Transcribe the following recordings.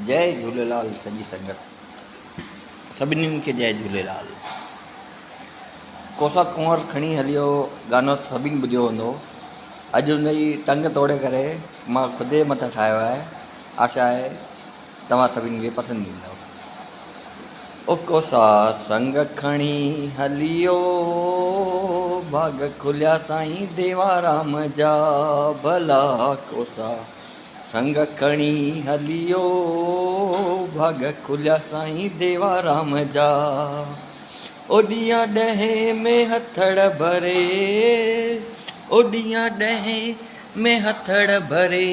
जय झूलेलाल सॼी संगत सभिनीनि खे जय झूलेलाल। कोसा कुंवर खणी हलियो गानो सभिनी ॿुधियो हूंदो। अॼु हुनजी टंग तोड़े करे मां ख़ुदि जे मथां ठाहियो आहे। आशा आहे तव्हां सभिनी खे पसंदि ईंदव। ओ कोसा संग खणी हलियो भाग खुलिया साईं देवाराम जा भला। कोसा संग खणी हलियो भाग खुलिया साईं देवाराम जा। ओॾियां ॾहे में हथड़ भरे ओॾियां ॾहे में हथड़ भरे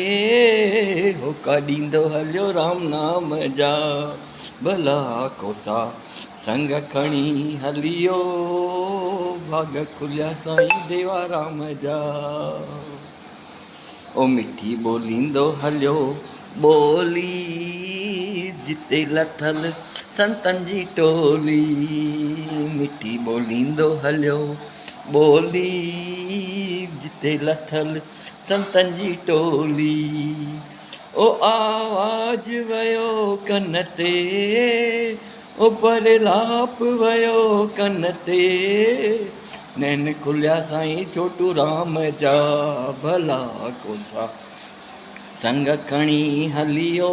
होका ॾींदो हलियो राम नाम जा भला। कोसा संग खणी हलियो भाग खुलिया साईं देवाराम जा। ओ मिठी ॿोलींदो हलियो ॿोली जिते लथल संतनि जी टोली। मिठी ॿोलींदो हलियो ॿोली जिते लथल संतनि जी टोली। ओ आवाज़ वयो कन ते ओ परलाप वयो कन ते नैन खुलिया साईं छोटू राम जा भला। कोसा संग खणी हलियो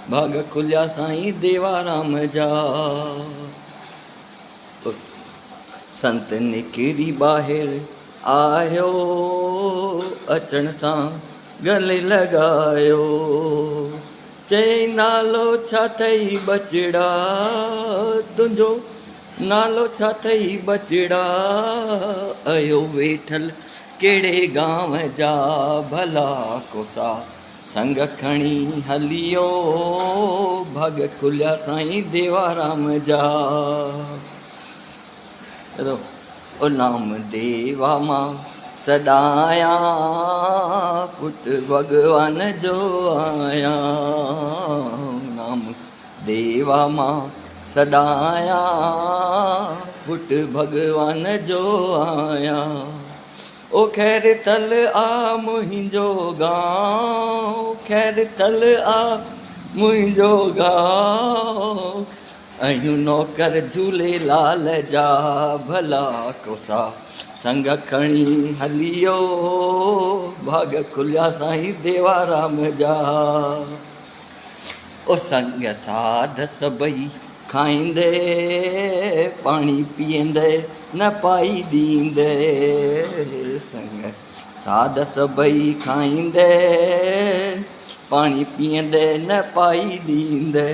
भाग खुलिया साईं देवाराम जा। संत निकिरी ॿाहिरि आयो अचण सां गले लॻायो। चई नालो छा अथई बचड़ा तुंहिंजो नालो छा अथई बचड़ा। अयो वेठल कहिड़े गांव जा भला। कोसा संग खणी हलियो भाग खुलिया साईं देवाराम जा। ओ नाम देवा मां सॾायां पुट भॻवान जो आहियां। नाम देवा मां सॾायां पुट भॻवान जो आहियां। ओ ख़ैर तल आ मुंहिंजो गांव ख़ैर तल आ मुंहिंजो गांव आहियूं नौकर झूलेलाल जा भला। कोसा संग खणी हलियो भाग खुलिया साईं देवाराम जा। ओ संग साध सभई खाईंदे पाणी पीअंदे न पाई ॾींदे। संग साध सभई खाईंदे पाणी पीअंदे न पाई ॾींदे।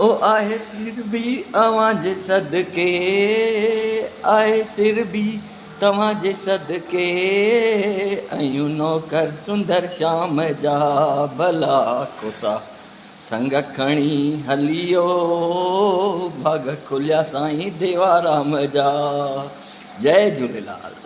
ओ आहे सिर बि अव्हांजे सदके आहे सिर बि तव्हांजे सदके आहियूं नौकर सुंदर श्याम जा भला। कोसा संग खणी हलियो भाग खुलिया साईं देवाराम जा। जय झूलेलाल।